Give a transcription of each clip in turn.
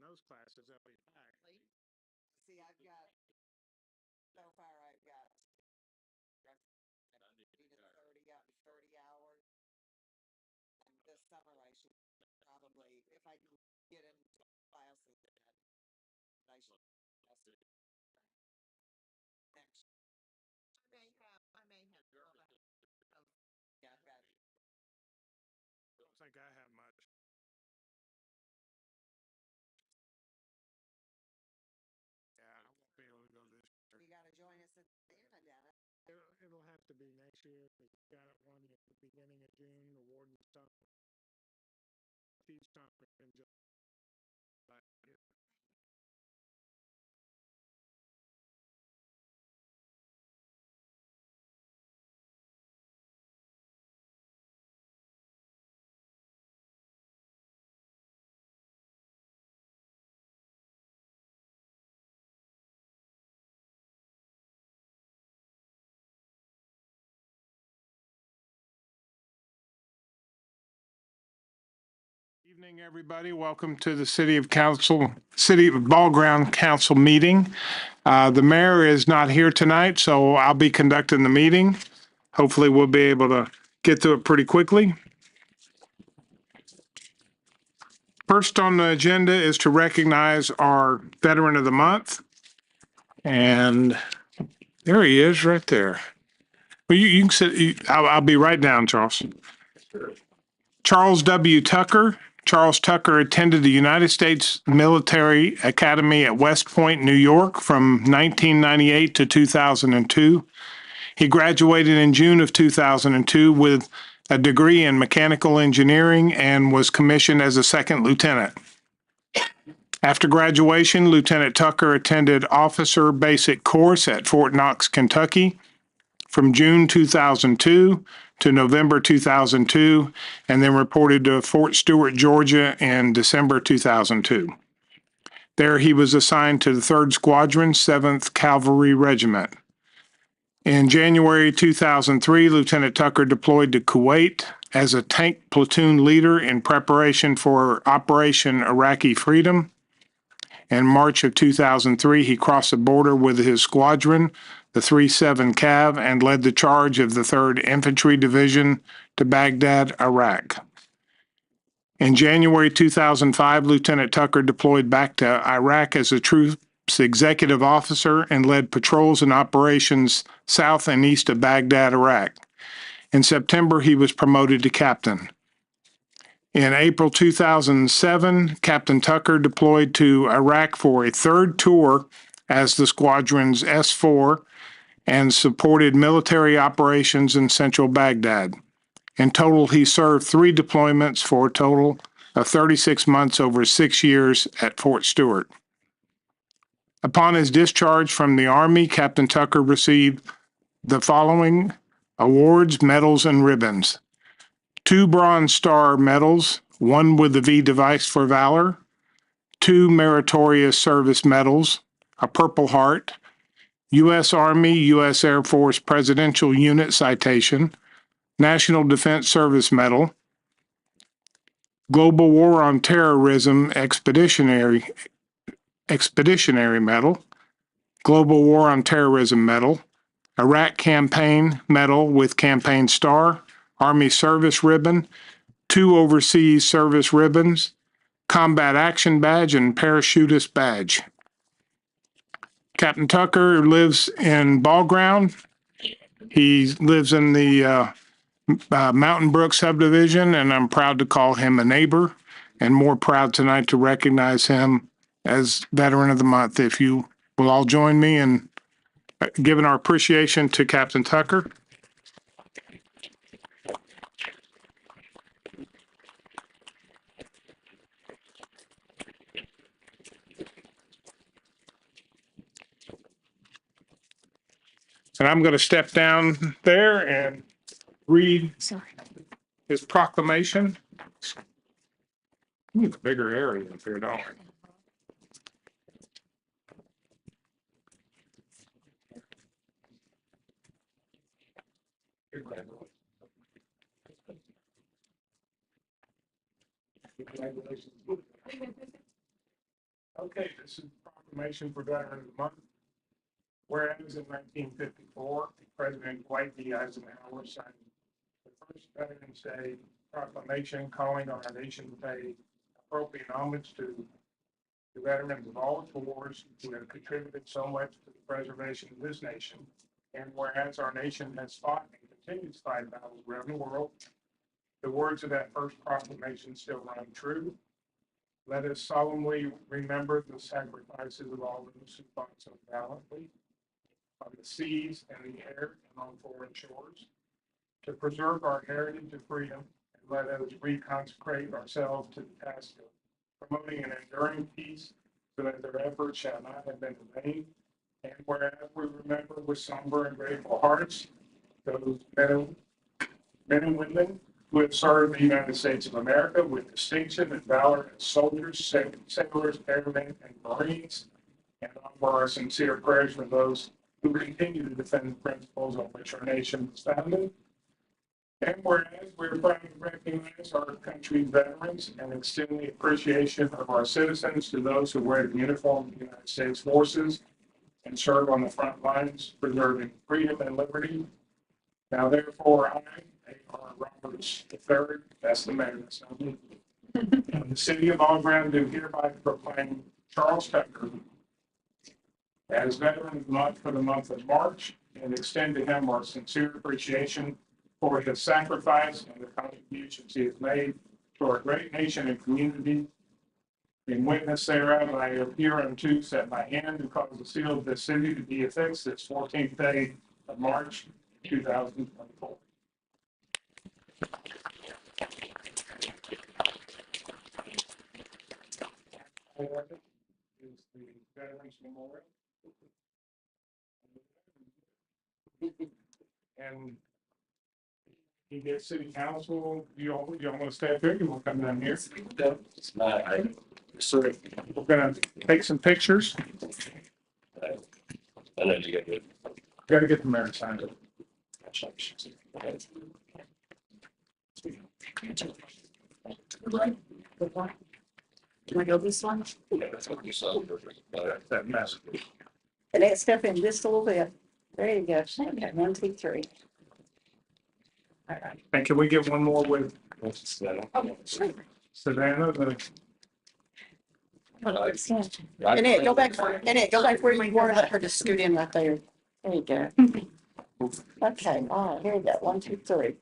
those classes, they'll be back. See, I've got, so far I've got 30 to 30 hours. And this summer I should probably, if I can get into classes, then I should just next. I may have, yeah, I've got, I don't think I have much. Yeah, I won't be able to go this year. you gotta join us at Santa, Dennis. It'll have to be next year. We got it one at the beginning of June, the Warden stuff. Peace conference in July. Evening, everybody. Welcome to the City of Ball Ground Council meeting. The mayor is not here tonight, so I'll be conducting the meeting. Hopefully, we'll be able to get through it pretty quickly. First on the agenda is to recognize our Veteran of the Month. And there he is right there. Well, you can sit. I'll be right down, Charles. Charles W. Tucker. Charles Tucker attended the United States Military Academy at West Point, New York from 1998 to 2002. He graduated in June of 2002 with a degree in mechanical engineering and was commissioned as a second lieutenant. After graduation, Lieutenant Tucker attended Officer Basic Course at Fort Knox, Kentucky from June 2002 to November 2002, and then reported to Fort Stewart, Georgia in December 2002. There he was assigned to the 3rd Squadron, 7th Cavalry Regiment. In January 2003, Lieutenant Tucker deployed to Kuwait as a tank platoon leader in preparation for Operation Iraqi Freedom. In March of 2003, he crossed the border with his squadron, the 3-7 Cav, and led the charge of the 3rd Infantry Division to Baghdad, Iraq. In January 2005, Lieutenant Tucker deployed back to Iraq as a troops executive officer and led patrols and operations south and east of Baghdad, Iraq. In September, he was promoted to captain. In April 2007, Captain Tucker deployed to Iraq for a 3rd tour as the squadron's S4 and supported military operations in central Baghdad. In total, he served 3 deployments for a total of 36 months over 6 years at Fort Stewart. Upon his discharge from the Army, Captain Tucker received the following awards, medals, and ribbons: 2 Bronze Star medals, 1 with the V device for valor, 2 Meritorious Service medals, a Purple Heart, U.S. Army, U.S. Air Force Presidential Unit Citation, National Defense Service Medal, Global War on Terrorism Expeditionary Medal, Global War on Terrorism Medal, Iraq Campaign Medal with Campaign Star, Army Service Ribbon, 2 Overseas Service Ribbons, Combat Action Badge, and Parachutist Badge. Captain Tucker lives in Ball Ground. He lives in the Mountain Brook subdivision, and I'm proud to call him a neighbor, and more proud tonight to recognize him as Veteran of the Month. If you will all join me in giving our appreciation to Captain Tucker. And I'm going to step down there and read his proclamation. We need a bigger area up here, don't we? Congratulations. Okay, this is proclamation for Veteran of the Month. Whereas in 1954, President Dwight D. Eisenhower signed the first Veterans Day proclamation calling on our nation to pay appropriate homage to the veterans of all its wars who have contributed so much to the preservation of this nation. And whereas our nation has fought and continues to fight battles around the world, the words of that first proclamation still run true. Let us solemnly remember the sacrifices of all those who fought so valiantly on the seas and the air and on foreign shores to preserve our heritage of freedom, and let us reconsecrate ourselves to the task of promoting an enduring peace so that their efforts shall not have been in vain. And whereas we remember with somber and grateful hearts those men and women who have served the United States of America with distinction and valor as soldiers, sailors, airmen, and Marines, and offer our sincere prayers for those who continue to defend the principles on which our nation was founded. And whereas we're proud to recognize our country's veterans and extend the appreciation of our citizens to those who wear the uniform of the United States forces and serve on the front lines, preserving freedom and liberty. Now therefore, I, A.R. Roberts III, that's the mayor, that's not me, and the city of Olive Branch do hereby proclaim Charles Tucker as Veteran of the Month for the month of March and extend to him our sincere appreciation for his sacrifice and the contributions he has made to our great nation and community. In witness thereof, I appear unto set my hand and cause the seal of this city to be affixed this 14th day of March, 2024. Is the Veterans Memorial. And you get city council, you all want to stay up here, you want to come down here? It's not, So we're gonna take some pictures. I know you get it. Gotta get the mayor signed it. Can I go this one? Yeah, that's what you saw. That mess. And it step in just a little bit. There you go. Okay, 1, 2, 3. All right. And can we get one more with Oh, sure. Savannah? Annette, go back, Annette, go back where you were, let her just scoot in right there. There you go. Okay, all right, here you go, 1, 2, 3.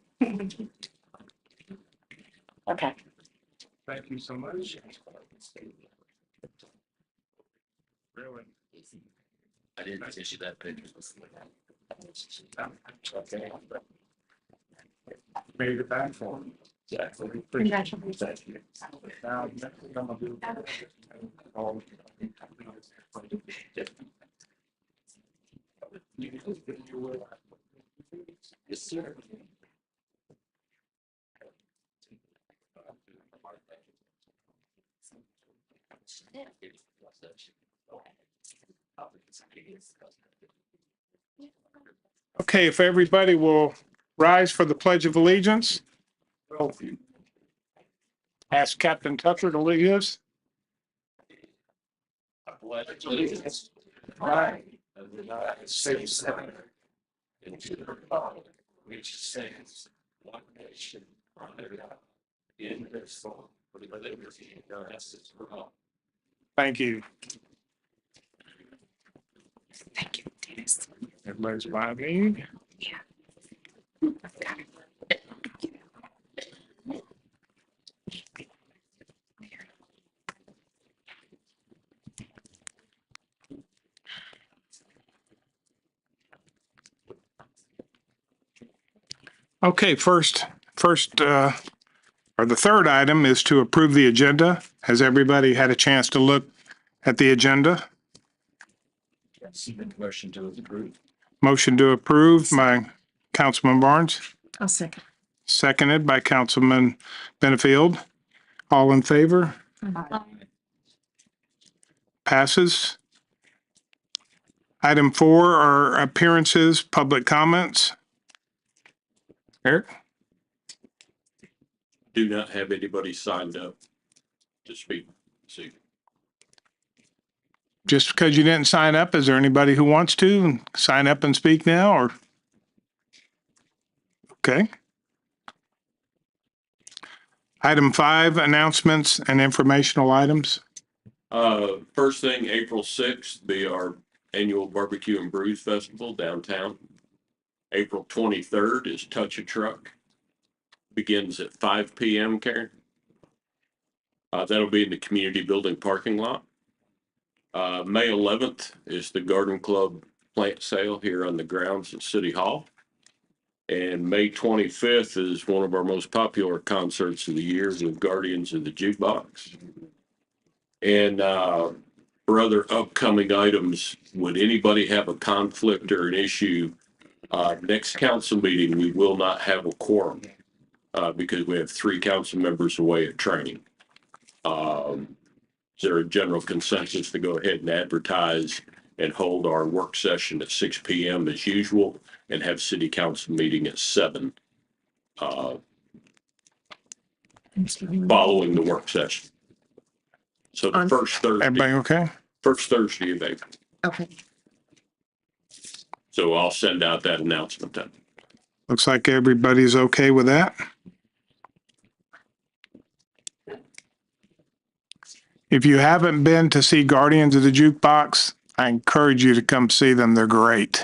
Okay. Thank you so much. Really. I didn't issue that picture. Okay. Made it back for me. Exactly. Congratulations. Thank you. Now, next thing I'm gonna do. Oh. Yes, sir. Okay, if everybody will rise for the Pledge of Allegiance. We'll ask Captain Tucker to lead us. I pledge allegiance to the flag of the United States of America and to the republic which stands one nation under God, indivisible, with liberty and justice for all. Thank you. Thank you, Dennis. Everybody's by me. Okay, or the third item is to approve the agenda. Has everybody had a chance to look at the agenda? Motion to approve. Motion to approve by Councilman Barnes, I'll second. seconded by Councilman Benefield. All in favor? Passes. Item 4 are appearances, public comments. Eric? Do not have anybody signed up to speak. See, just because you didn't sign up, is there anybody who wants to sign up and speak now or? Okay. Item 5, announcements and informational items. First thing, April 6th, be our annual Barbecue and Brews Festival downtown. April 23rd is Touch a Truck. Begins at 5 p.m., Karen. That'll be in the community building parking lot. May 11th is the Garden Club plant sale here on the grounds at City Hall. And May 25th is one of our most popular concerts of the year with Guardians of the Jukebox. And for other upcoming items, would anybody have a conflict or an issue? Next council meeting, we will not have a quorum because we have 3 council members away at training. Is there a general consensus to go ahead and advertise and hold our work session at 6 p.m. as usual and have city council meeting at 7 following the work session? So the Everybody okay? first Thursday of April. Okay. So I'll send out that announcement then. Looks like everybody's okay with that. If you haven't been to see Guardians of the Jukebox, I encourage you to come see them. They're great.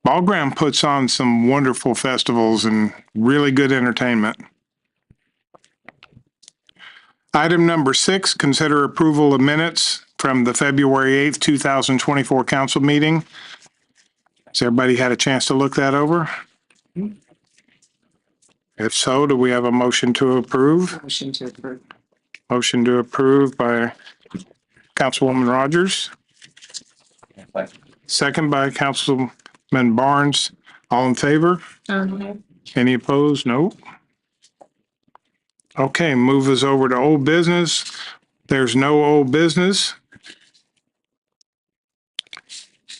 Ball Ground puts on some wonderful festivals and really good entertainment. Item number 6, consider approval of minutes from the February 8th, 2024 council meeting. Has everybody had a chance to look that over? If so, do we have a motion to approve? Motion to approve. Motion to approve by Councilwoman Rogers. Second by Councilman Barnes. All in favor? Any opposed? No. Okay, move us over to old business. There's no old business.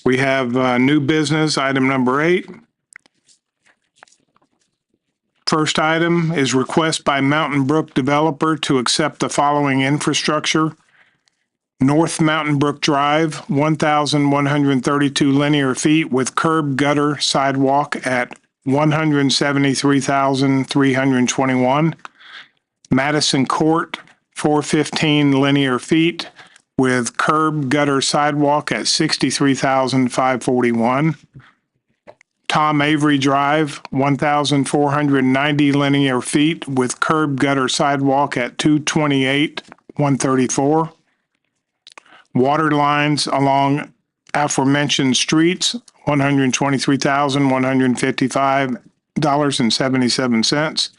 We have new business, item number 8. First item is request by Mountain Brook developer to accept the following infrastructure. North Mountain Brook Drive, 1,132 linear feet with curb gutter sidewalk at 173,321. Madison Court, 415 linear feet with curb gutter sidewalk at 63,541. Tom Avery Drive, 1,490 linear feet with curb gutter sidewalk at 228,134. Water lines along aforementioned streets, $123,155.77.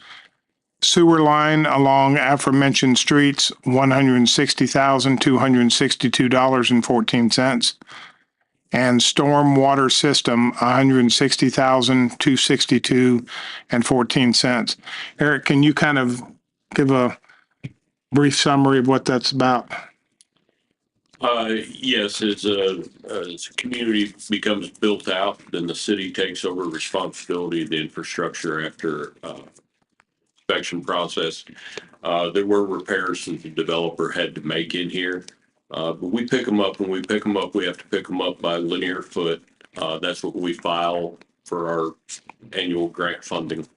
Sewer line along aforementioned streets, $160,262.14. And storm water system, $160,262.14. Eric, can you kind of give a brief summary of what that's about? Yes, as a community becomes built out, then the city takes over responsibility of the infrastructure after inspection process. There were repairs that the developer had to make in here. But we pick them up. When we pick them up, we have to pick them up by linear foot. That's what we file for our annual grant funding,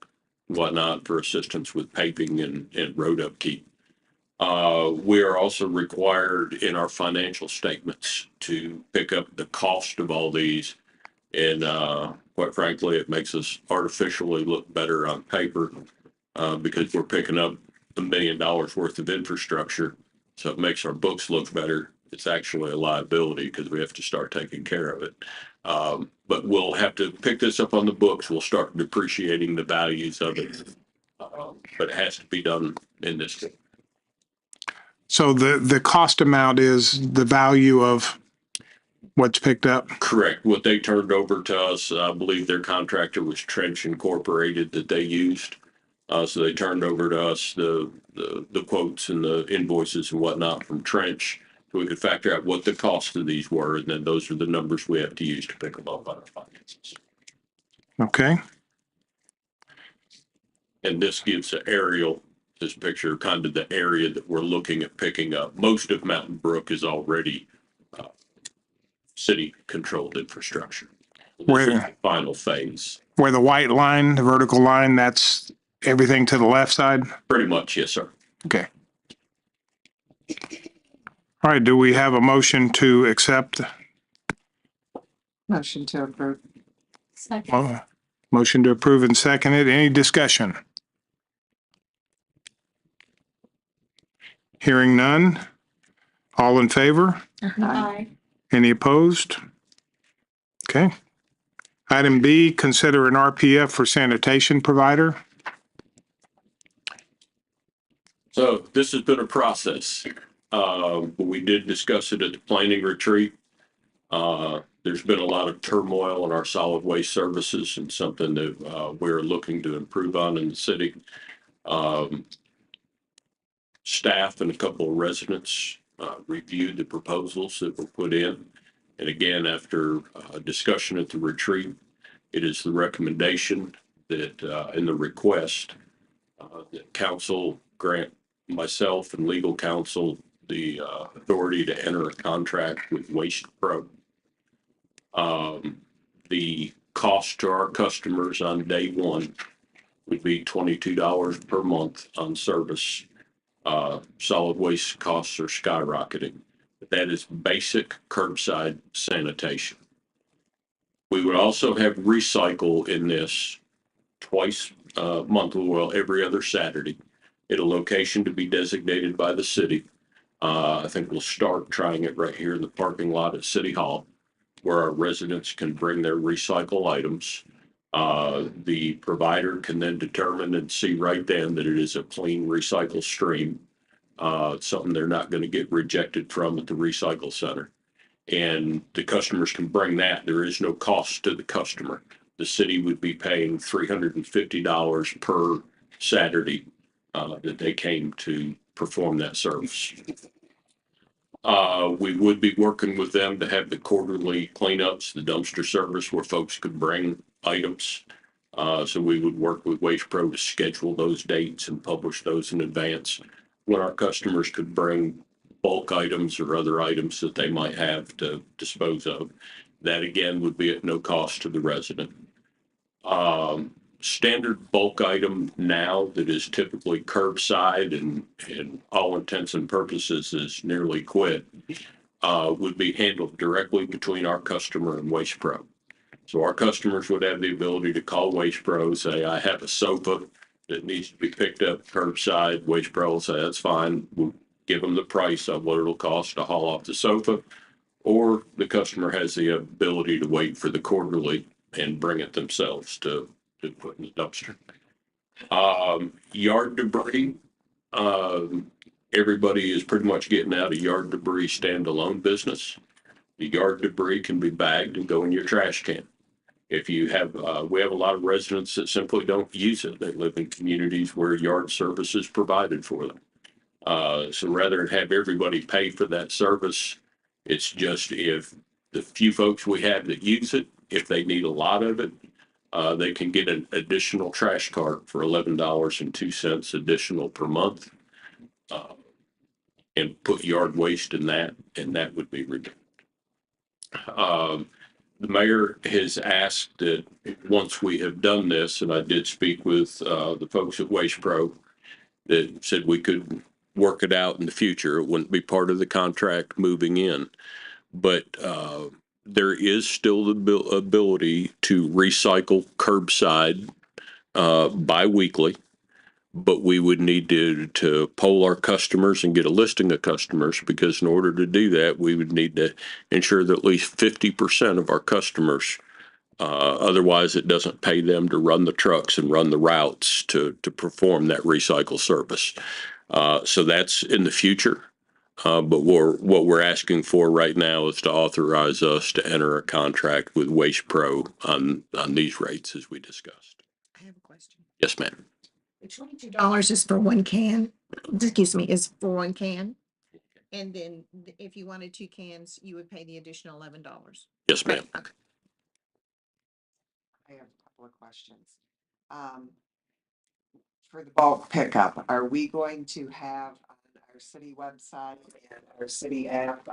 whatnot, for assistance with paving and road upkeep. We are also required in our financial statements to pick up the cost of all these. And quite frankly, it makes us artificially look better on paper because we're picking up $1 million worth of infrastructure. So it makes our books look better. It's actually a liability because we have to start taking care of it. But we'll have to pick this up on the books. We'll start depreciating the values of it. But it has to be done in this. So the cost amount is the value of what's picked up? Correct. What they turned over to us, I believe their contractor was Trench Incorporated that they used. So they turned over to us the quotes and the invoices and whatnot from Trench, so we could factor out what the cost of these were, and then those are the numbers we have to use to pick them up on our finances. Okay. And this gives an aerial, this picture, kind of the area that we're looking at picking up. Most of Mountain Brook is already city-controlled infrastructure. This is the final phase. Where the white line, the vertical line, that's everything to the left side? Pretty much, yes, sir. Okay. All right, do we have a motion to accept? Motion to approve. Motion to approve and second it. Any discussion? Hearing none. All in favor? Aye. Any opposed? Okay. Item B, consider an RPF for sanitation provider. So this has been a process. We did discuss it at the planning retreat. There's been a lot of turmoil in our solid waste services and something that we're looking to improve on in the city. Staff and a couple of residents reviewed the proposals that were put in. And again, after discussion at the retreat, it is the recommendation that in the request that council grant myself and legal counsel the authority to enter a contract with Waste Pro. The cost to our customers on day one would be $22 per month on service. Solid waste costs are skyrocketing. That is basic curbside sanitation. We would also have recycle in this twice a month, well, every other Saturday at a location to be designated by the city. I think we'll start trying it right here in the parking lot at City Hall, where our residents can bring their recycle items. The provider can then determine and see right then that it is a clean recycle stream, something they're not going to get rejected from at the recycle center. And the customers can bring that. There is no cost to the customer. The city would be paying $350 per Saturday that they came to perform that service. We would be working with them to have the quarterly cleanups, the dumpster service where folks could bring items. So we would work with Waste Pro to schedule those dates and publish those in advance when our customers could bring bulk items or other items that they might have to dispose of. That again would be at no cost to the resident. Standard bulk item now that is typically curbside and all intents and purposes is nearly quit, would be handled directly between our customer and Waste Pro. So our customers would have the ability to call Waste Pro, say, I have a sofa that needs to be picked up curbside. Waste Pro will say, that's fine. We'll give them the price of what it'll cost to haul off the sofa. Or the customer has the ability to wait for the quarterly and bring it themselves to put in the dumpster. Yard debris, everybody is pretty much getting out of yard debris standalone business. The yard debris can be bagged and go in your trash can. If you have, we have a lot of residents that simply don't use it. They live in communities where yard service is provided for them. So rather than have everybody pay for that service, it's just if the few folks we have that use it, if they need a lot of it, they can get an additional trash cart for $11.02 additional per month, and put yard waste in that, and that would be reduced. The mayor has asked that once we have done this, and I did speak with the folks at Waste Pro that said we could work it out in the future. It wouldn't be part of the contract moving in, but there is still the ability to recycle curbside bi-weekly, but we would need to poll our customers and get a listing of customers, because in order to do that, we would need to ensure that at least 50% of our customers, otherwise it doesn't pay them to run the trucks and run the routes to perform that recycle service. So that's in the future. But what we're asking for right now is to authorize us to enter a contract with Waste Pro on these rates as we discussed. I have a question. Yes, ma'am. The $22 is for one can, excuse me, is for one can. And then if you wanted 2 cans, you would pay the additional $11. Yes, ma'am. Okay. I have a couple of questions. For the bulk pickup, are we going to have on our city website and our city app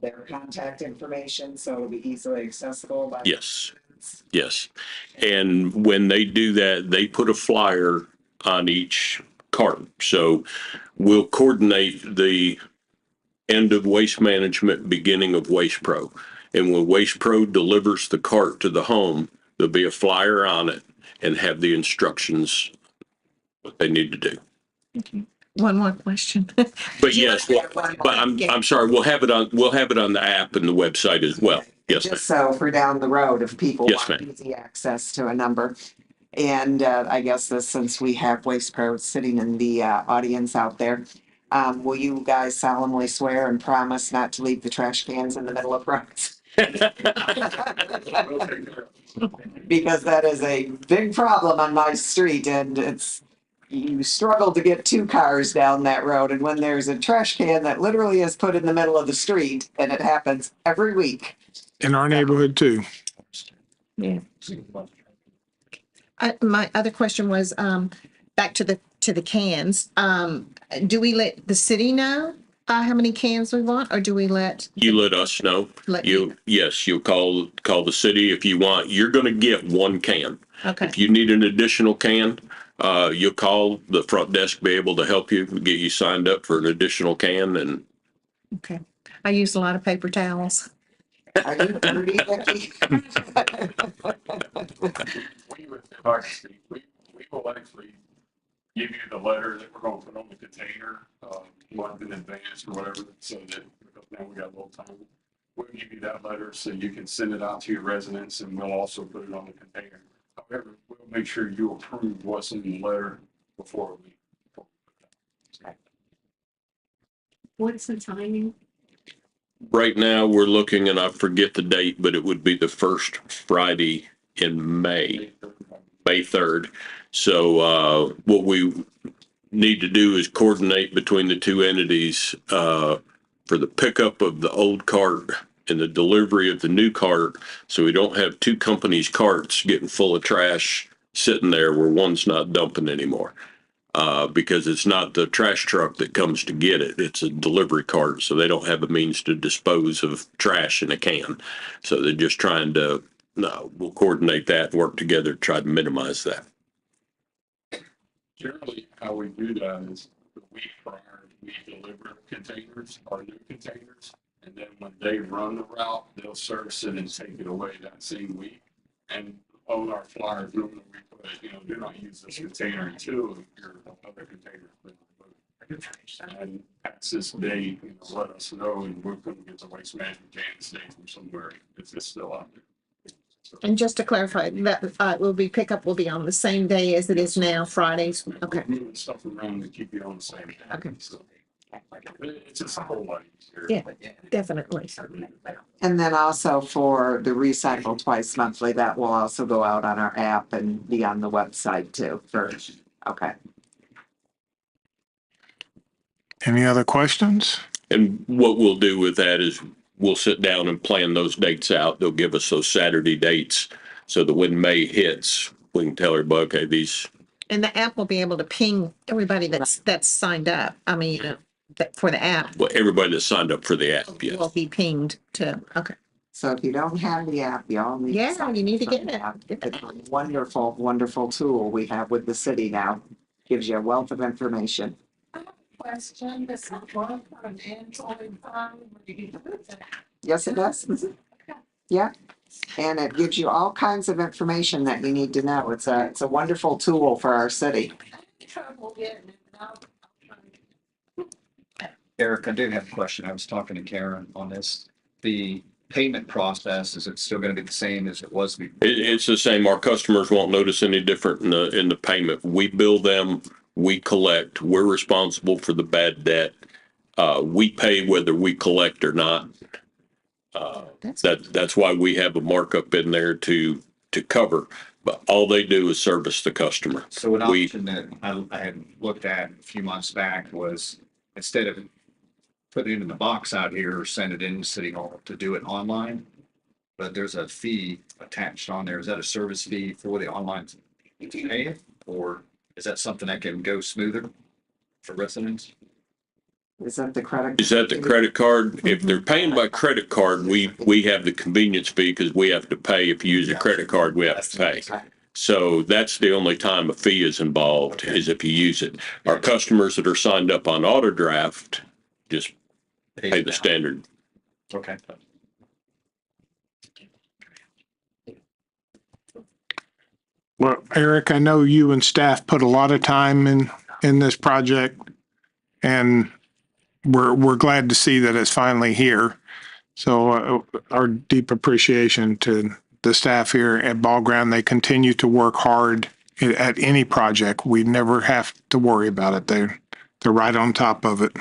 their contact information, so it'll be easily accessible by. Yes. Yes. And when they do that, they put a flyer on each cart. So we'll coordinate the end of Waste Management, beginning of Waste Pro. And when Waste Pro delivers the cart to the home, there'll be a flyer on it and have the instructions what they need to do. One more question. But yes, but I'm sorry, we'll have it on the app and the website as well. Yes, ma'am. Just so for down the road, if people Yes, want ma'am. easy access to a number. And I guess this, since we have Waste Pro sitting in the audience out there, will you guys solemnly swear and promise not to leave the trash cans in the middle of roads? Because that is a big problem on my street, and you struggle to get two cars down that road. And when there's a trash can that literally is put in the middle of the street, and it happens every week. In our neighborhood too. Yeah. My other question was, back to the cans. Do we let the city know, how many cans we want, or do we let? You let us know. Yes, you'll call the city if you want. You're going to get one can. Okay, If you need an additional can, you'll call the front desk, be able to help you, get you signed up for an additional can. And okay. I use a lot of paper towels. Are you dirty, Becky? We will actually give you the letter that we're gonna put on the container, month in advance or whatever, so that, because now we got a little time. We'll give you that letter so you can send it out to your residents, and we'll also put it on the container. However, we'll make sure you approve what's in the letter before we. What's the timing? right now we're looking, and I forget the date, but it would be the first Friday in May 3rd. So what we need to do is coordinate between the two entities for the pickup of the old cart and the delivery of the new cart, so we don't have two companies' carts getting full of trash sitting there where one's not dumping anymore. Because it's not the trash truck that comes to get it, it's a delivery cart, so they don't have a means to dispose of trash in a can. So they're just trying to, we'll coordinate that, work together, try to minimize that. Generally, how we do that is the week prior, we deliver containers, our new containers. And then when they run the route, they'll service it and take it away that same week. And on our flyers, normally we put, do not use this container until your other container is removed. And at this date, let us know, and we're going to get the waste management date from somewhere if it's still out there. So, And just to clarify, that pickup will be on the same day as it is now, Fridays. Okay. we're moving stuff around to keep you on the same day. Okay. So, it's just a whole lot easier. Yeah. Definitely. And then also for the recycle twice monthly, that will also go out on our app and be on the website too. Okay. Any other questions? And what we'll do with that is we'll sit down and plan those dates out. They'll give us those Saturday dates so that when May hits, we can tell everybody, okay, these. And the app will be able to ping everybody that's signed up. I mean, for the app. Well, everybody that signed up for the app, yes. Will be pinged to, okay. So if you don't have the app, you all need. Yeah, sign you need to up get for the it. app. It's a wonderful, wonderful tool we have with the city now. Gives you a wealth of information. Question, does it work on an Android phone? Yes, it does. Yeah. And it gives you all kinds of information that you need to know. It's a wonderful tool for our city. Trouble getting it out. Eric, I do have a question. I was talking to Karen on this. The payment process, is it still going to be the same as it was before? It's the same. Our customers won't notice any different in the payment. We bill them, we collect, we're responsible for the bad debt. We pay whether we collect or not. That's why we have a markup in there to cover, but all they do is service the customer. So an option that I had looked at a few months back was, instead of putting it in the box out here or send it in City Hall, to do it online. But there's a fee attached on there. Is that a service fee for the online pay? Or is that something that can go smoother for residents? Is that the credit? Is that the credit card? If they're paying by credit card, we have the convenience fee because we have to pay. If you use a credit card, we have to pay. So that's the only time a fee is involved is if you use it. Our customers that are signed up on auto draft just pay the standard. Okay. Well, Eric, I know you and staff put a lot of time in this project, and we're glad to see that it's finally here. So our deep appreciation to the staff here at Ball Ground. They continue to work hard at any project. We never have to worry about it. They're right on top of it.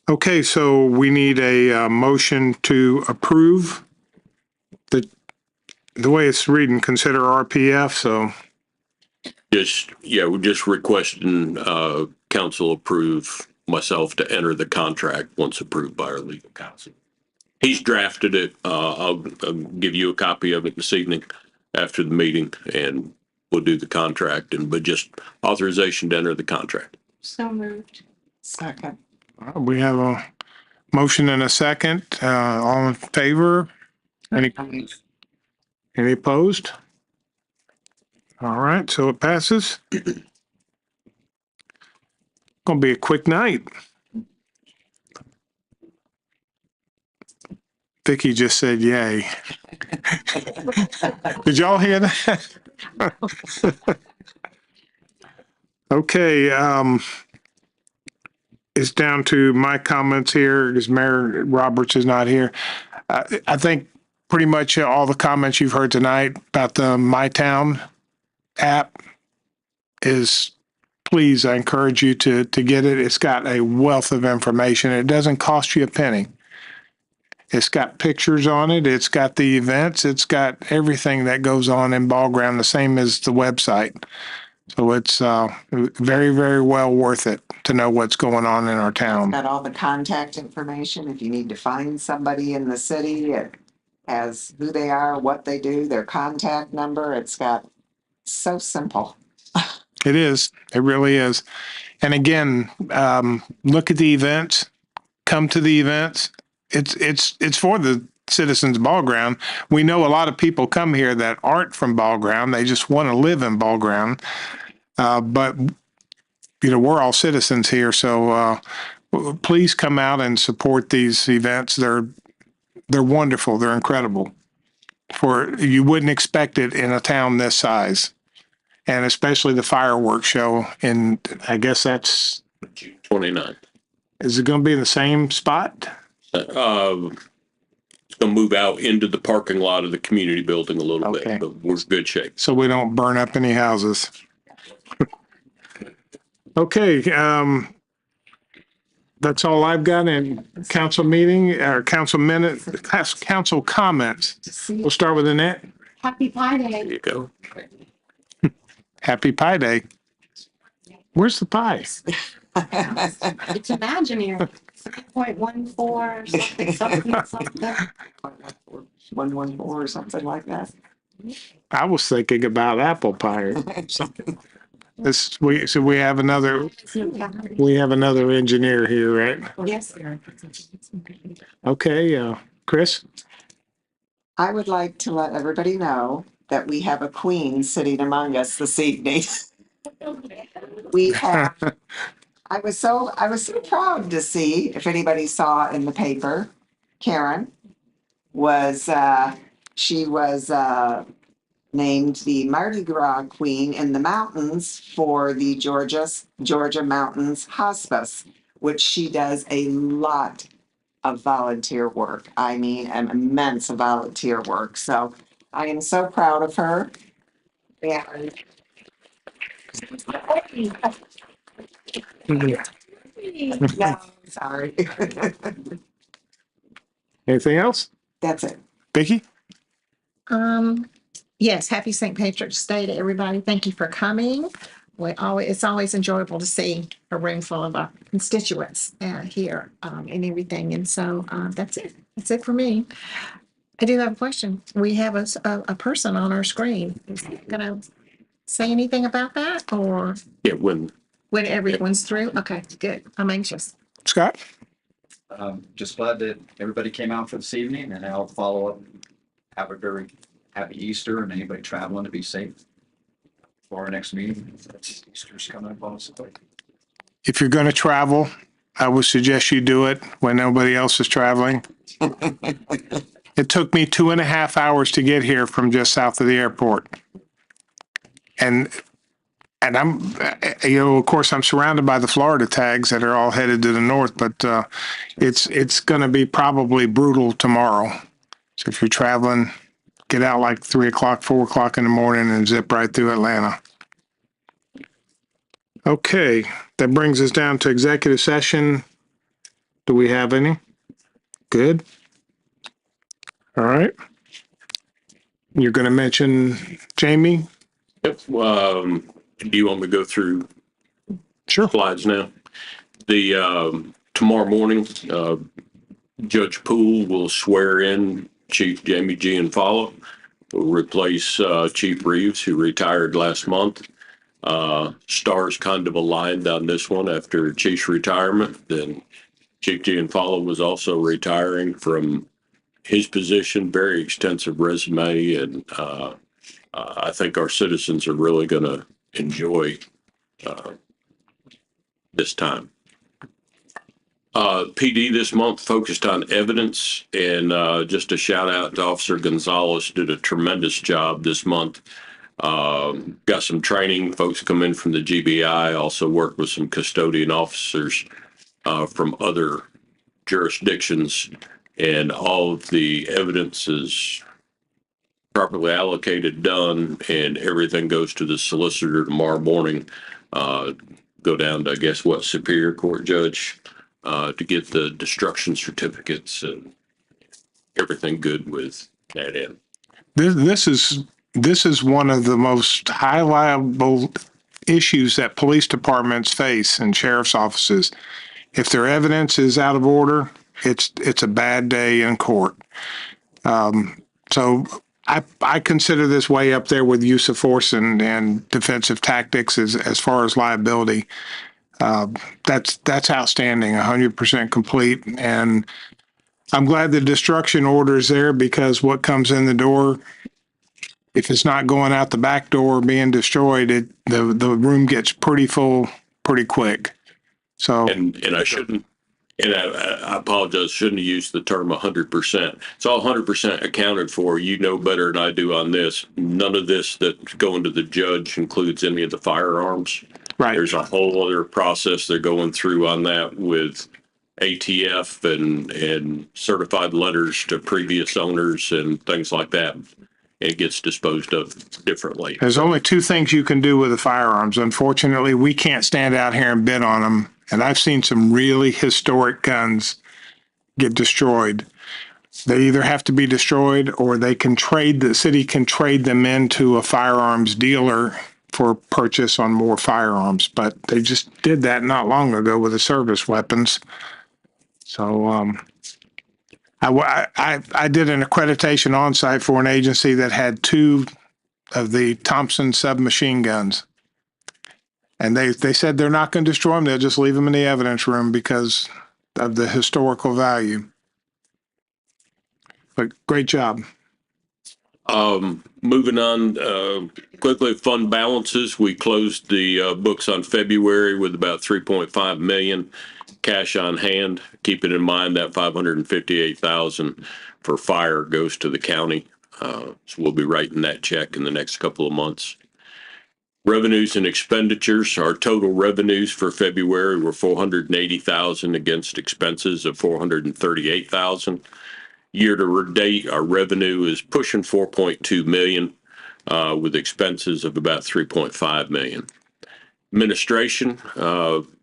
Okay, so we need a motion to approve the way it's reading, consider RPF, so. We're just requesting, council approve myself to enter the contract once approved by our legal counsel. He's drafted it. I'll give you a copy of it this evening after the meeting and we'll do the contract but just authorization to enter the contract. So moved. Second. We have a motion and a second. All in favor? Any opposed? All right, so it passes. Gonna be a quick night. Vicky just said yay. Did y'all hear that? Okay, it's down to my comments here because Mayor Roberts is not here. I think pretty much all the comments you've heard tonight about the MyTown app is, please, I encourage you to get it. It's got a wealth of information. It doesn't cost you a penny. It's got pictures on it. It's got the events. It's got everything that goes on in Ball Ground, the same as the website. So it's very, very well worth it to know what's going on in our town. Got all the contact information. If you need to find somebody in the city, it has who they are, what they do, their contact number. It's got so simple. It is. It really is. And again, look at the events. Come to the events. It's for the citizens Ball Ground. We know a lot of people come here that aren't from Ball Ground. They just want to live in Ball Ground. But you know, we're all citizens here, so please come out and support these events. They're wonderful. They're incredible. You wouldn't expect it in a town this size, and especially the fireworks show. And I guess that's June 29th. Is it going to be in the same spot? It's going to move out into the parking lot of the community building a little Okay. bit, but we're in good shape. So we don't burn up any houses. Okay, that's all I've got in council meeting, or council minute, council comments. We'll start with Annette. Happy Pie There Day. you go. Happy Pie Day. Where's the pie? It's imaginary. 3.14, something. 114 or something like that. I was thinking about apple pie or something. We have another engineer here, right? Yes, sir. Okay, Chris? I would like to let everybody know that we have a queen sitting among us this evening. We have, I was so proud to see, if anybody saw in the paper, Karen she was named the Mardi Gras Queen in the mountains for the Georgia Mountains Hospice, which she does a lot of volunteer work. I mean, an immense volunteer work. So I am so proud of her. Yeah. No, sorry. Anything else? That's it. Vicky? Yes, happy St. Patrick's Day to everybody. Thank you for coming. It's always enjoyable to see a room full of our constituents here and everything. And so that's it. That's it for me. I do have a question. We have a person on our screen. Is he gonna say anything about that or Yeah, when when everyone's through? Okay, good. I'm anxious. Scott? Just glad that everybody came out for this evening, and I'll follow up. Have a very happy Easter, and anybody traveling to be safe for our next meeting. Easter's coming up also. If you're going to travel, I would suggest you do it when nobody else is traveling. It took me 2.5 hours to get here from just south of the airport. And I'm, of course, I'm surrounded by the Florida tags that are all headed to the north, but it's going to be probably brutal tomorrow. So if you're traveling, get out like 3 o'clock, 4 o'clock in the morning and zip right through Atlanta. Okay, that brings us down to executive session. Do we have any? Good. All right. You're going to mention Jamie? Yep. Do you want me to go through Sure. slides now? The, tomorrow morning, Judge Poole will swear in Chief Jamie Gianfalo, will replace, Chief Reeves, who retired last month. Stars kind of aligned on this one after Chief's retirement. Then Chief Gianfalo was also retiring from his position, very extensive resume, and I think our citizens are really going to enjoy this time. PD this month focused on evidence, and just a shout out to Officer Gonzalez, did a tremendous job this month. Got some training. Folks come in from the GBI, also worked with some custodian officers from other jurisdictions, and all of the evidence is properly allocated, done, and everything goes to the solicitor tomorrow morning. Go down to, I guess, what, Superior Court Judge to get the destruction certificates and everything good with that in. This is one of the most high liable issues that police departments face and sheriff's offices. If their evidence is out of order, it's a bad day in court. So I consider this way up there with use of force and defensive tactics as far as liability. That's outstanding, 100% complete. And I'm glad the destruction order is there, because what comes in the door, if it's not going out the back door being destroyed, the room gets pretty full pretty quick. So And I shouldn't, and I apologize, shouldn't have used the term 100%. It's all 100% accounted for. You know better than I do on this. None of this that's going to the judge includes any of the firearms. right. There's a whole other process they're going through on that with ATF and certified letters to previous owners and things like that. It gets disposed of differently. There's only two things you can do with the firearms. Unfortunately, we can't stand out here and bid on them. And I've seen some really historic guns get destroyed. They either have to be destroyed, or the city can trade them into a firearms dealer for purchase on more firearms. But they just did that not long ago with the service weapons. So I did an accreditation on site for an agency that had 2 of the Thompson submachine guns. And they said they're not going to destroy them. They'll just leave them in the evidence room because of the historical value. But great job. Moving on, quickly, fund balances. We closed the books on February with about 3.5 million cash on hand. Keeping in mind that 558,000 for fire goes to the county. So we'll be writing that check in the next couple of months. Revenues and expenditures. Our total revenues for February were 480,000 against expenses of 438,000. Year to date, our revenue is pushing 4.2 million, with expenses of about 3.5 million. Administration,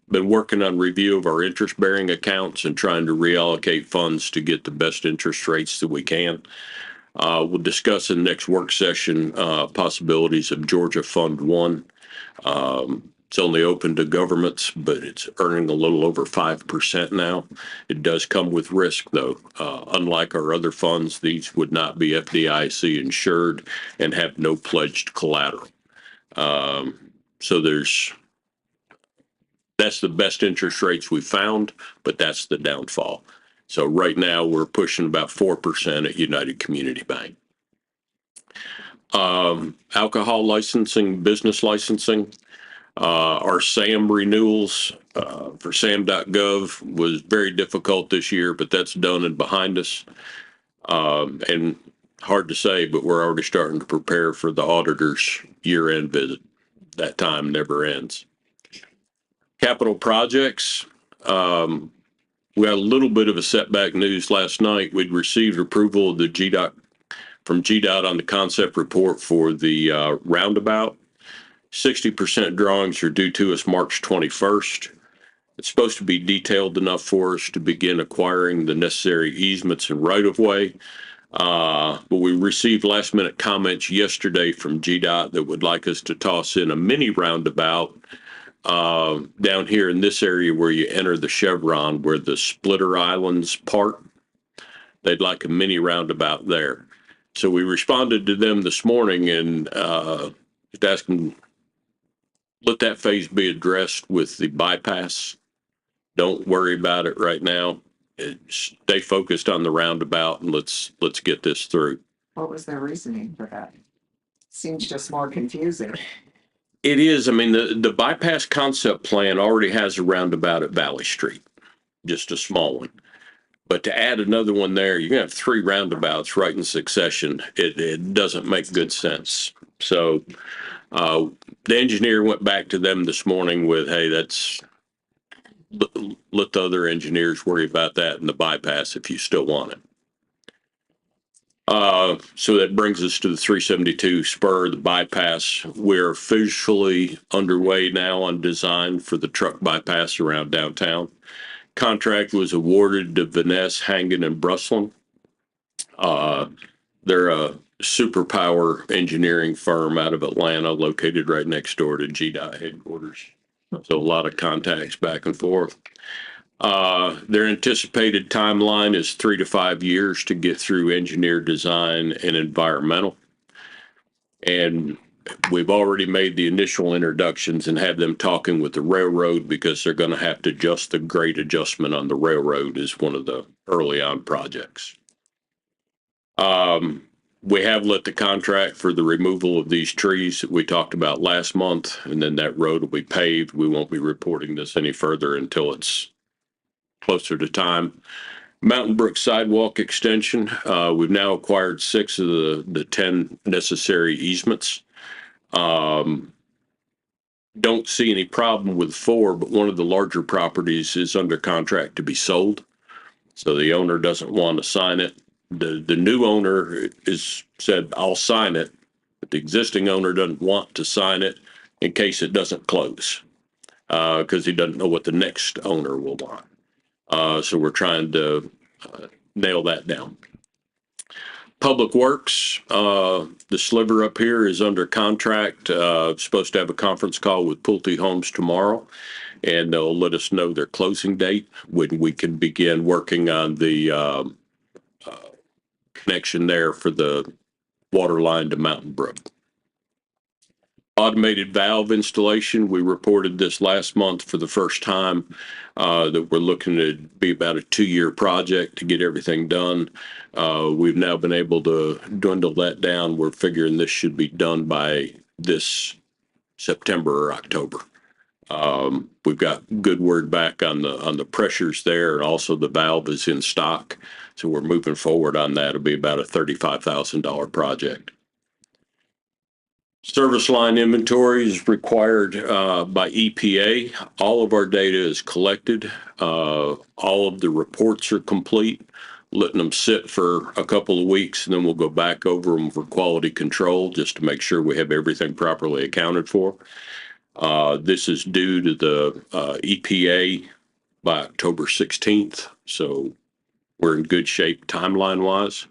been working on review of our interest-bearing accounts and trying to reallocate funds to get the best interest rates that we can. We'll discuss in the next work session possibilities of Georgia Fund 1. It's only open to governments, but it's earning a little over 5% now. It does come with risk, though. Unlike our other funds, these would not be FDIC insured and have no pledged collateral. So there's That's the best interest rates we found, but that's the downfall. So right now we're pushing about 4% at United Community Bank. Alcohol licensing, business licensing, our SAM renewals for SAM.gov was very difficult this year, but that's done and behind us. And hard to say, but we're already starting to prepare for the auditor's year-end visit. That time never ends. Capital projects. We had a little bit of a setback news last night. We'd received approval of the GDOT from GDOT on the concept report for the roundabout. 60% drawings are due to us March 21st. It's supposed to be detailed enough for us to begin acquiring the necessary easements and right-of-way. But we received last-minute comments yesterday from GDOT that would like us to toss in a mini roundabout down here in this area where you enter the Chevron, where the Splitter Islands part. They'd like a mini roundabout there. So we responded to them this morning and just asked them, let that phase be addressed with the bypass. Don't worry about it right now. Stay focused on the roundabout and let's get this through. What was their reasoning for that? Seems just more confusing. It is. I mean, the bypass concept plan already has a roundabout at Valley Street, just a small one. But to add another one there, you're going to have 3 roundabouts right in succession. It doesn't make good sense. So the engineer went back to them this morning with, hey, let the other engineers worry about that in the bypass if you still want it. So that brings us to the 372 spur, the bypass. We're officially underway now on design for the truck bypass around downtown. Contract was awarded to Vaness, Hangen, and Bruslin. They're a superpower engineering firm out of Atlanta, located right next door to GDOT headquarters. So a lot of contacts back and forth. Their anticipated timeline is 3 to 5 years to get through engineer design and environmental. And we've already made the initial introductions and have them talking with the railroad because they're going to have to adjust the grade adjustment on the railroad as one of the early on projects. We have let the contract for the removal of these trees that we talked about last month, and then that road will be paved. We won't be reporting this any further until it's closer to time. Mountain Brook sidewalk extension. We've now acquired 6 of the 10 necessary easements. Don't see any problem with 4, but one of the larger properties is under contract to be sold. So the owner doesn't want to sign it. The new owner is said, I'll sign it, but the existing owner doesn't want to sign it in case it doesn't close, because he doesn't know what the next owner will want. So we're trying to nail that down. Public Works, the sliver up here is under contract. Supposed to have a conference call with Pulte Homes tomorrow, and they'll let us know their closing date when we can begin working on the connection there for the water line to Mountain Brook. Automated valve installation. We reported this last month for the first time that we're looking to be about a 2-year project to get everything done. We've now been able to dwindle that down. We're figuring this should be done by this September or October. We've got good word back on the pressures there, and also the valve is in stock. So we're moving forward on that. It'll be about a $35,000 project. Service line inventory is required by EPA. All of our data is collected. All of the reports are complete, letting them sit for a couple of weeks, and then we'll go back over them for quality control just to make sure we have everything properly accounted for. This is due to the EPA by October 16th, so we're in good shape timeline-wise.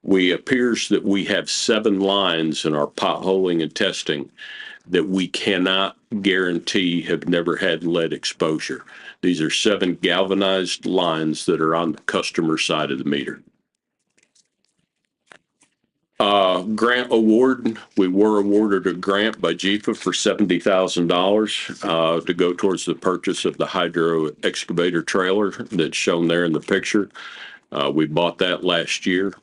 We appears that we have 7 lines in our potholing and testing that we cannot guarantee have never had lead exposure. These are 7 galvanized lines that are on the customer side of the meter. Grant award, we were awarded a grant by JIFA for $70,000 to go towards the purchase of the hydro excavator trailer that's shown there in the picture. We bought that last year.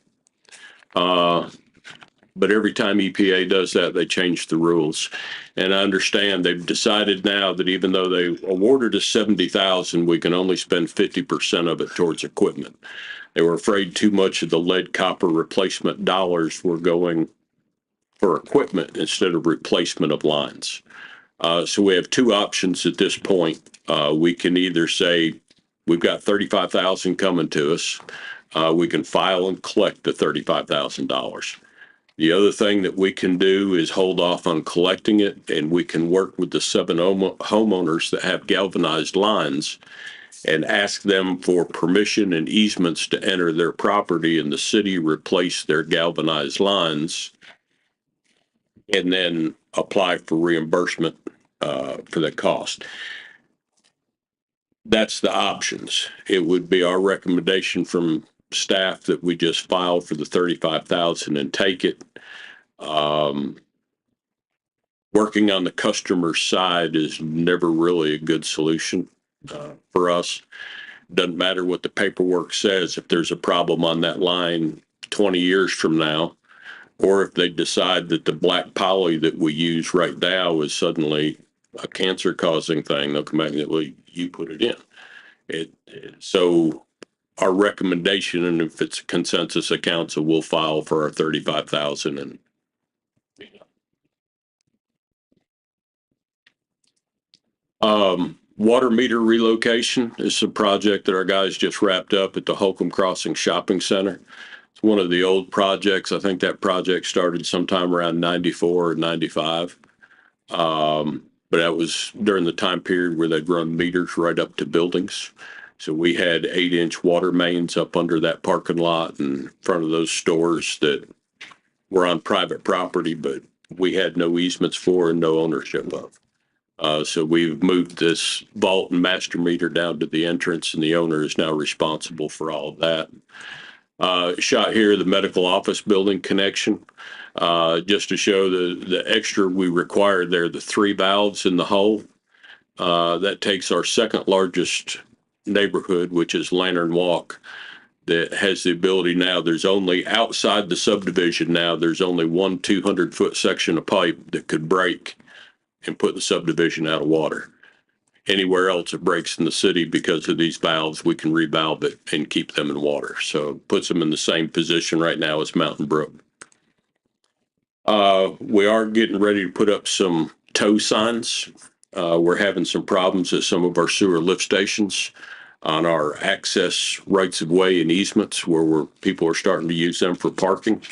But every time EPA does that, they change the rules. And I understand they've decided now that even though they awarded us 70,000, we can only spend 50% of it towards equipment. They were afraid too much of the lead copper replacement dollars were going for equipment instead of replacement of lines. So we have two options at this point. We can either say we've got 35,000 coming to us. We can file and collect the $35,000. The other thing that we can do is hold off on collecting it, and we can work with the 7 homeowners that have galvanized lines and ask them for permission and easements to enter their property, and the city replace their galvanized lines and then apply for reimbursement for the cost. That's the options. It would be our recommendation from staff that we just file for the 35,000 and take it. Working on the customer side is never really a good solution for us. Doesn't matter what the paperwork says. If there's a problem on that line 20 years from now, or if they decide that the black poly that we use right now is suddenly a cancer causing thing, they'll come back and say, well, you put it in. So our recommendation, and if it's a consensus of council, we'll file for our 35,000 and water meter relocation is a project that our guys just wrapped up at the Holcomb Crossing Shopping Center. It's one of the old projects. I think that project started sometime around 94 or 95. But that was during the time period where they'd run meters right up to buildings. So we had 8-inch water mains up under that parking lot in front of those stores that were on private property, but we had no easements for and no ownership of. So we've moved this vault and master meter down to the entrance, and the owner is now responsible for all of that. Shot here, the medical office building connection, just to show the extra we required there, the 3 valves in the hole. That takes our second largest neighborhood, which is Lantern Walk, that has the ability now, there's only outside the subdivision now, there's only one 200-foot section of pipe that could break and put the subdivision out of water. Anywhere else it breaks in the city, because of these valves, we can revalve it and keep them in water. So it puts them in the same position right now as Mountain Brook. We are getting ready to put up some tow signs. We're having some problems at some of our sewer lift stations on our access rights of way and easements, where people are starting to use them for parking,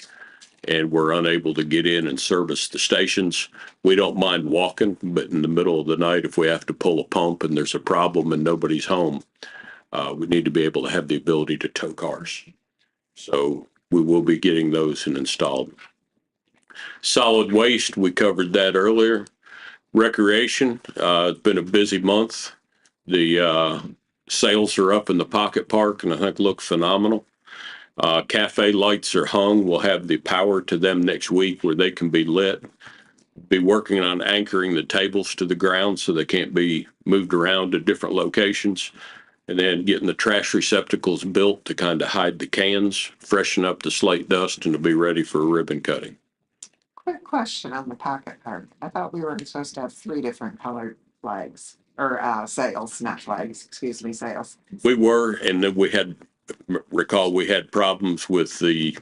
and we're unable to get in and service the stations. We don't mind walking, but in the middle of the night, if we have to pull a pump and there's a problem and nobody's home, we need to be able to have the ability to tow cars. So we will be getting those and installed. Solid waste, we covered that earlier. Recreation, it's been a busy month. The sales are up in the Pocket Park and I think look phenomenal. Cafe lights are hung. We'll have the power to them next week where they can be lit. Be working on anchoring the tables to the ground so they can't be moved around to different locations. And then getting the trash receptacles built to kind of hide the cans, freshen up the slate dust, and to be ready for ribbon cutting. Quick question on the Pocket Park. I thought we were supposed to have 3 different colored flags, or sails, not flags, excuse me, sails. We were, and then we had, recall we had problems with the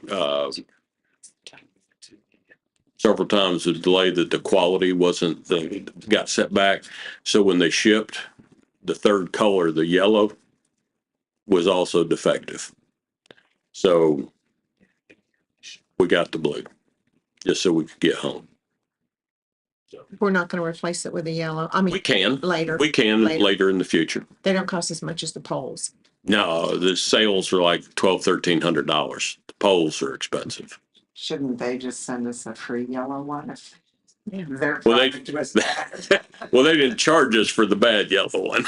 several times the delay that the quality wasn't, got set back. So when they shipped, the third color, the yellow, was also defective. So we got the blue just so we could get home. We're not going to replace it with a yellow. I We mean, can, later. we can later in the future. They don't cost as much as the poles. No, the sales are like $1,200-$1,300. The poles are expensive. Shouldn't they just send us a free yellow one if Yeah. their Well, they- product was bad? Well, they didn't charge us for the bad yellow one,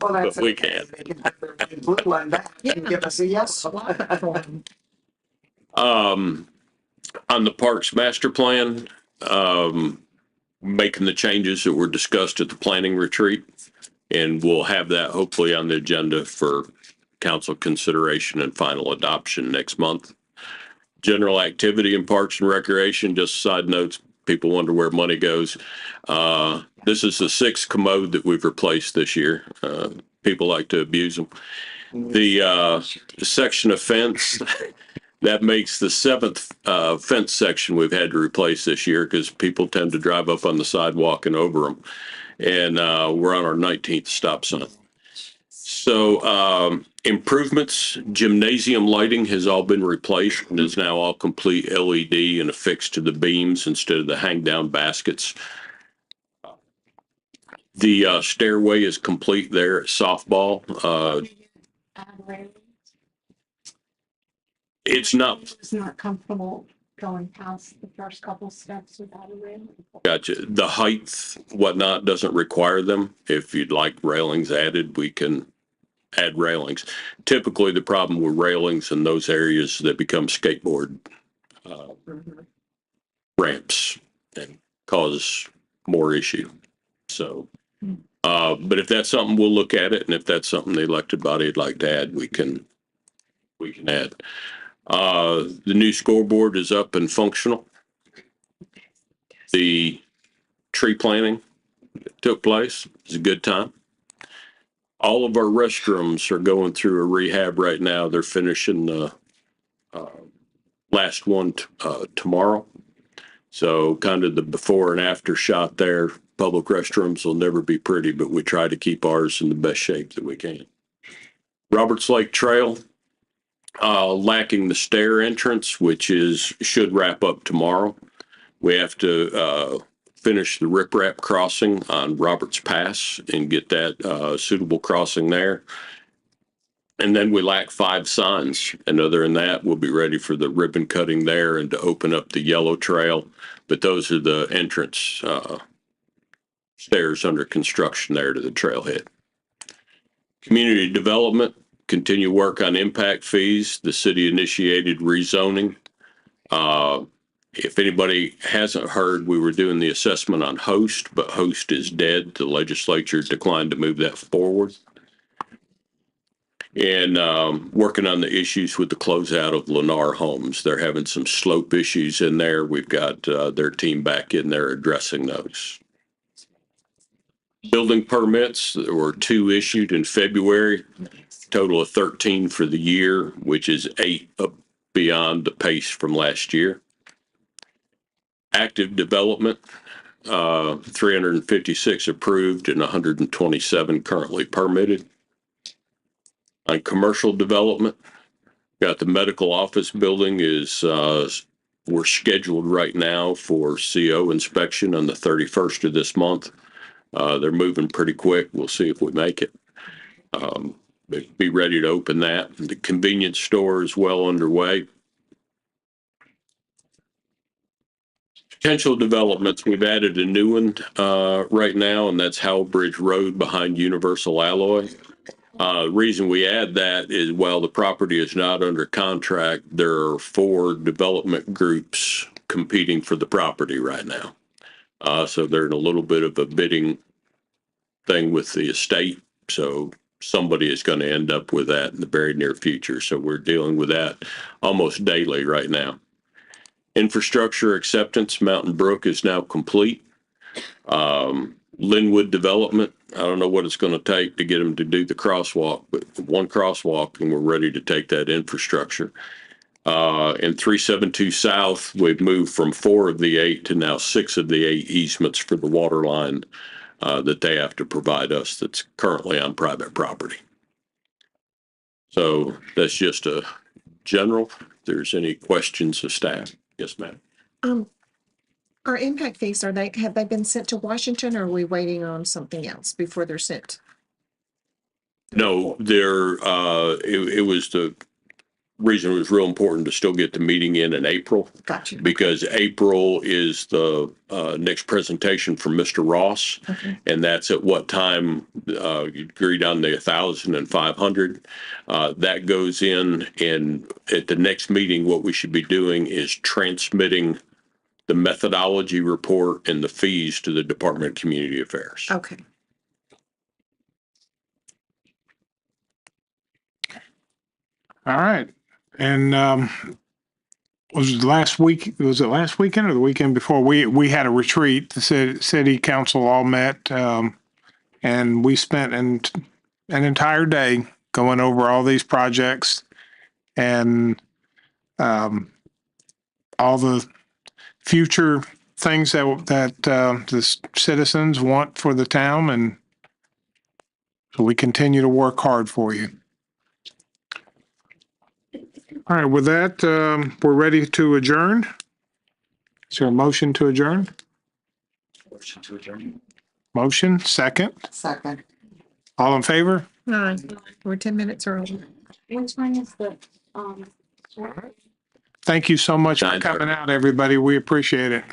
Well, that's but we okay. can. They can have their blue one back and give us a yellow. Swap it for 'em. On the parks master plan, making the changes that were discussed at the planning retreat. And we'll have that hopefully on the agenda for council consideration and final adoption next month. General activity in parks and recreation, just side notes, people wonder where money goes. This is the 6th commode that we've replaced this year. People like to abuse them. The section of fence, that makes the 7th fence section we've had to replace this year because people tend to drive up on the sidewalk and over them. And we're on our 19th stop sign. So improvements, gymnasium lighting has all been replaced and is now all complete LED and affixed to the beams instead of the hang down baskets. The stairway is complete there at softball. It's not. It's not comfortable going past the first couple steps without a railing. Gotcha. The height, whatnot, doesn't require them. If you'd like railings added, we can add railings. Typically, the problem with railings in those areas that become skateboard ramps and cause more issue. So, but if that's something, we'll look at it. And if that's something the elected body would like to add, we can add. The new scoreboard is up and functional. The tree planting took place. It's a good time. All of our restrooms are going through a rehab right now. They're finishing the last one tomorrow. So kind of the before and after shot there. Public restrooms will never be pretty, but we try to keep ours in the best shape that we can. Roberts Lake Trail, lacking the stair entrance, which should wrap up tomorrow. We have to finish the riprap crossing on Roberts Pass and get that suitable crossing there. And then we lack 5 signs. And other than that, we'll be ready for the ribbon cutting there and to open up the yellow trail. But those are the entrance stairs under construction there to the trailhead. Community development, continue work on impact fees. The city initiated rezoning. If anybody hasn't heard, we were doing the assessment on Host, but Host is dead. The legislature declined to move that forward. And working on the issues with the closeout of Lennar Homes. They're having some slope issues in there. We've got their team back in there addressing those. Building permits, there were 2 issued in February, total of 13 for the year, which is 8 up beyond the pace from last year. Active development, 356 approved and 127 currently permitted. On commercial development, got the medical office building we're scheduled right now for CO inspection on the 31st of this month. They're moving pretty quick. We'll see if we make it. Be ready to open that. The convenience store is well underway. Potential developments, we've added a new one right now, and that's Howell Bridge Road behind Universal Alloy. The reason we add that is while the property is not under contract, there are 4 development groups competing for the property right now. So they're in a little bit of a bidding thing with the estate. So somebody is going to end up with that in the very near future. So we're dealing with that almost daily right now. Infrastructure acceptance, Mountain Brook is now complete. Linwood development, I don't know what it's going to take to get them to do the crosswalk, but 1 crosswalk and we're ready to take that infrastructure. In 372 South, we've moved from 4 of the 8 to now 6 of the 8 easements for the water line that they have to provide us that's currently on private property. So that's just a general. If there's any questions of staff. Yes, ma'am. Our impact fees, have they been sent to Washington or are we waiting on something else before they're sent? No, it was the reason it was real important to still get the meeting in April, Got you. because April is the next presentation from Mr. Ross. Okay. And that's at what time, you agreed on the 1,000 and 500. That goes in, and at the next meeting, what we should be doing is transmitting the methodology report and the fees to the Department of Community Affairs. Okay. All right. And was it last last weekend or the weekend before? We had a retreat. The city council all met, and we spent an entire day going over all these projects and all the future things that the citizens want for the town, and so we continue to work hard for you. All right, with that, we're ready to adjourn. Is there a motion to adjourn? Motion to adjourn. Motion, second. Second. All in favor? Aye. We're 10 minutes early. Which one is the, Thank you so much for 9:30. coming out, everybody. We appreciate it.